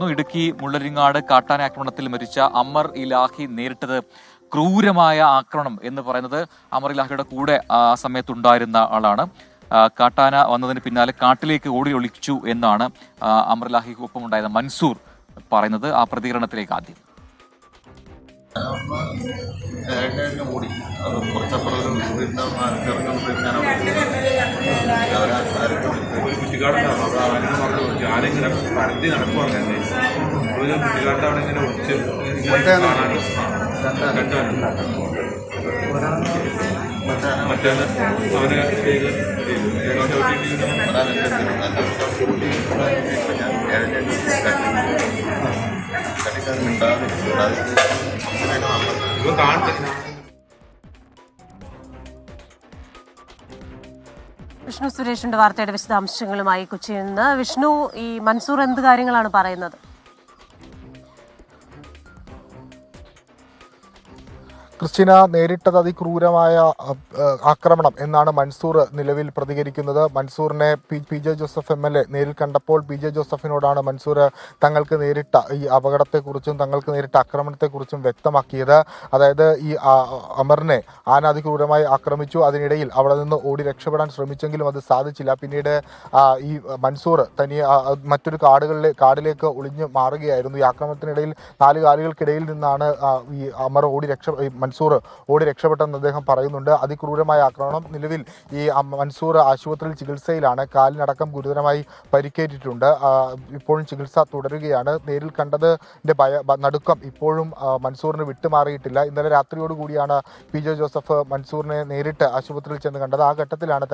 ഇടുക്കി മുള്ളരിങ്ങാട് കാട്ടാന ആക്രമണത്തിൽ മരിച്ച അമർ ഇലാഹി നേരിട്ടത് ക്രൂരമായ ആക്രമണം എന്ന് പറയുന്നത് അമർ ഇലാഹിയുടെ കൂടെ ആ സമയത്തുണ്ടായിരുന്ന ആളാണ്. കാട്ടാന വന്നതിന് പിന്നാലെ കാട്ടിലേക്ക് ഓടി ഒളിച്ചു എന്നാണ് അമർ ഇലാഹിക്ക് ഒപ്പം ഉണ്ടായിരുന്ന മൻസൂർ പറയുന്നത്. ആ പ്രതികരണത്തിലേക്ക് ആദ്യം. ഓടി അത് കുറച്ചപ്പുറം കുറ്റിക്കാടുണ്ടായിരുന്നു. അപ്പോൾ അവനെ ഞാനിങ്ങനെ പരത്തി നടക്കുവാണ്. ഒരു കുറ്റിക്കാട്ട് അവിടെ ഇങ്ങനെ ഒളിച്ച് മറ്റേ അവനെ ഇപ്പൊ കാണുന്നില്ല. വിഷ്ണു സുരേഷിന്റെ വാർത്തയുടെ വിശദാംശങ്ങളുമായി കൊച്ചിയിൽ നിന്ന്. വിഷ്ണു, ഈ മൻസൂർ എന്ത് കാര്യങ്ങളാണ് പറയുന്നത്? ക്രിസ്റ്റീന, നേരിട്ടത് അതിക്രൂരമായ ആക്രമണം എന്നാണ് മൻസൂർ നിലവിൽ പ്രതികരിക്കുന്നത്. മൻസൂറിനെ പി ജെ ജോസഫ് MLA നേരിൽ കണ്ടപ്പോൾ പി ജെ ജോസഫിനോടാണ് മൻസൂർ തങ്ങൾക്ക് നേരിട്ട ഈ അപകടത്തെക്കുറിച്ചും തങ്ങൾക്ക് നേരിട്ട ആക്രമണത്തെക്കുറിച്ചും വ്യക്തമാക്കിയത്. അതായത് ഈ അമറിനെ ആന അതിക്രൂരമായി ആക്രമിച്ചു. അതിനിടയിൽ അവിടെ നിന്ന് ഓടി രക്ഷപ്പെടാൻ ശ്രമിച്ചെങ്കിലും അത് സാധിച്ചില്ല. പിന്നീട് ഈ മൻസൂർ തനിയെ മറ്റൊരു കാടിലേക്ക് ഒളിഞ്ഞു മാറുകയായിരുന്നു. ഈ ആക്രമണത്തിനിടയിൽ 4 കാലുകൾക്കിടയിൽ നിന്നാണ് ഈ അമർ മൻസൂർ ഓടി രക്ഷപ്പെട്ടെന്ന് അദ്ദേഹം പറയുന്നുണ്ട്. അതിക്രൂരമായ ആക്രമണം. നിലവിൽ ഈ മൻസൂർ ആശുപത്രിയിൽ ചികിത്സയിലാണ്. കാലിനടക്കം ഗുരുതരമായി പരിക്കേറ്റിട്ടുണ്ട്. ഇപ്പോഴും ചികിത്സ തുടരുകയാണ്. നേരിൽ കണ്ടതിൻ്റെ നടുക്കം ഇപ്പോഴും മൻസൂറിന് വിട്ടുമാറിയിട്ടില്ല. ഇന്നലെ രാത്രിയോടുകൂടിയാണ് പി ജെ ജോസഫ് മൻസൂറിനെ നേരിട്ട് ആശുപത്രിയിൽ ചെന്ന് കണ്ടത്. ആ ഘട്ടത്തിലാണ്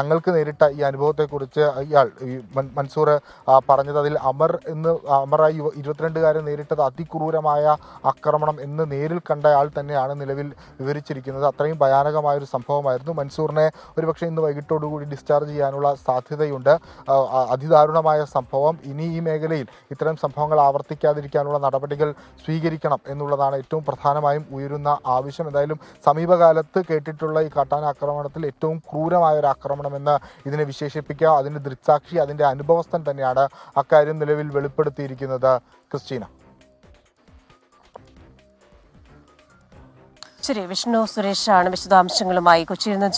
തങ്ങൾക്ക് നേരിട്ട ഈ അനുഭവത്തെക്കുറിച്ച് ഈ മൻസൂർ പറഞ്ഞത്. അതിൽ അമറായി 22കാരൻ നേരിട്ടത് അതിക്രൂരമായ ആക്രമണം എന്ന് നേരിൽ കണ്ട ആൾ തന്നെയാണ് നിലവിൽ വിവരിച്ചിരിക്കുന്നത്. അത്രയും ഭയാനകമായൊരു സംഭവമായിരുന്നു. മൻസൂറിനെ ഒരുപക്ഷെ ഇന്ന് വൈകിട്ടോടുകൂടി ഡിസ്ചാർജ് ചെയ്യാനുള്ള സാധ്യതയുണ്ട്. അതിദാരുണമായ സംഭവം. ഇനി ഈ മേഖലയിൽ ഇത്തരം സംഭവങ്ങൾ ആവർത്തിക്കാതിരിക്കാനുള്ള നടപടികൾ സ്വീകരിക്കണം എന്നുള്ളതാണ് ഏറ്റവും പ്രധാനമായും ഉയരുന്ന ആവശ്യം. എന്തായാലും സമീപകാലത്ത് കേട്ടിട്ടുള്ള ഈ കാട്ടാന ആക്രമണത്തിൽ ഏറ്റവും ക്രൂരമായ ഒരു ആക്രമണമെന്ന് ഇതിനെ വിശേഷിപ്പിക്കുക. അതിൻ്റെ ദൃക്സാക്ഷി, അതിൻ്റെ അനുഭവസ്ഥൻ തന്നെയാണ് അക്കാര്യം നിലവിൽ വെളിപ്പെടുത്തിയിരിക്കുന്നത്. ക്രിസ്റ്റീന. ശരി, വിഷ്ണു സുരേഷാണ് വിശദാംശങ്ങളുമായി കൊച്ചിയിൽ നിന്ന്